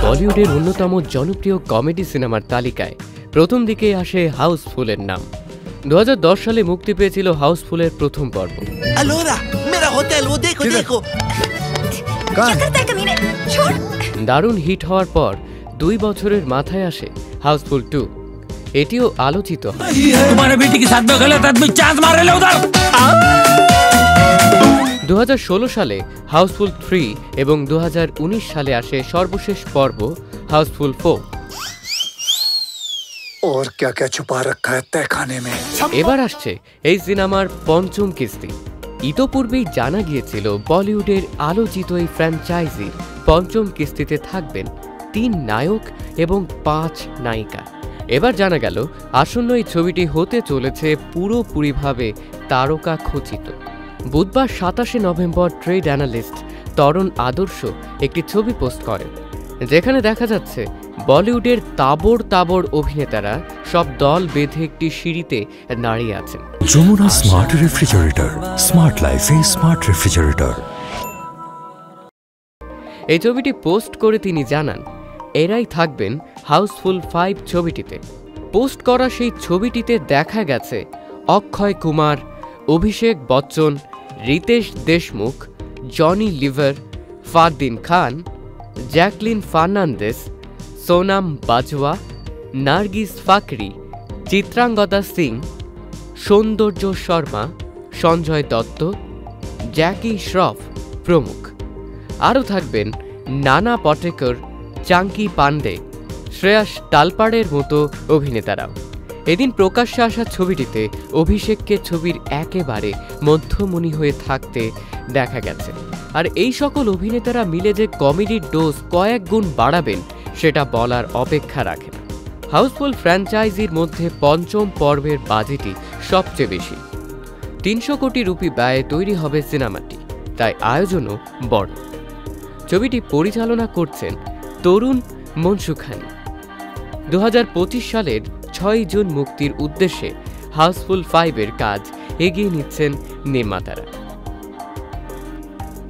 বলিউডের অন্যতম জনপ্রিয় কমেডি সিনেমার তালিকায় প্রথম দিকে আসে হাউসফুলের নাম। 2010 সালে মুক্তি পেয়েছিল হাউসফুলের প্রথম পর্ব। দারুণ হিট হওয়ার পর 2 বছরের মাথায় আসে হাউসফুল 2। এটিও আলোচিত হয়। 2016 সালে হাউসফুল 3 এবং 2019 সালে আসে সর্বশেষ পর্ব হাউসফুল 4। এবার আসছে এই সিনেমার পঞ্চম কিস্তি। ইতোপূর্বেই জানা গিয়েছিল বলিউডের আলোচিত এই ফ্র্যাঞ্চাইজির পঞ্চম কিস্তিতে থাকবেন 3 নায়ক এবং 5 নায়িকা। এবার জানা গেল আসন্ন এই ছবিটি হতে চলেছে পুরোপুরিভাবে তারকা খচিত। বুধবার 27 নভেম্বর ট্রেড অ্যানালিস্ট তরণ আদর্শ একটি ছবি পোস্ট করেন, যেখানে দেখা যাচ্ছে বলিউডের তাবড় অভিনেতারা সব দল বেঁধে একটি সিঁড়িতে দাঁড়িয়ে আছেন। যমুনা স্মার্ট রেফ্রিজারেটর, স্মার্ট লাইফে স্মার্ট রেফ্রিজারেটর। এই ছবিটি পোস্ট করে তিনি জানান এরাই থাকবেন হাউসফুল 5 ছবিটিতে। পোস্ট করা সেই ছবিটিতে দেখা গেছে অক্ষয় কুমার, অভিষেক বচ্চন, রিতেশ দেশমুখ, জনি লিভার, ফারদিন খান, জ্যাকলিন ফার্নান্দেস, সোনাম বাজওয়া, নার্গিস ফাকরি, চিত্রাঙ্গদা সিং, সৌন্দর্য শর্মা, সঞ্জয় দত্ত, জ্যাকি শ্রফ প্রমুখ। আরও থাকবেন নানা পটেকর, চাঙ্কি পান্ডে, শ্রেয়াস তালপাড়ের মতো অভিনেতারাও। এদিন প্রকাশ্যে আসা ছবিটিতে অভিষেককে ছবির একেবারে মধ্যমণি হয়ে থাকতে দেখা গেছে। আর এই সকল অভিনেতারা মিলে যে কমেডির ডোজ কয়েক গুণ বাড়াবেন সেটা বলার অপেক্ষা রাখে না। হাউসফুল ফ্র্যাঞ্চাইজির মধ্যে পঞ্চম পর্বের বাজেটই সবচেয়ে বেশি। 300 কোটি রুপি ব্যয়ে তৈরি হবে সিনেমাটি, তাই আয়োজনও বড়। ছবিটি পরিচালনা করছেন তরুণ মনসুখানি। 2025 সালের 6 জুন মুক্তির উদ্দেশ্যে হাউসফুল 5-এর কাজ এগিয়ে নিচ্ছেন নির্মাতারা।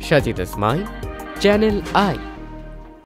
Sajid Asmai, channel I.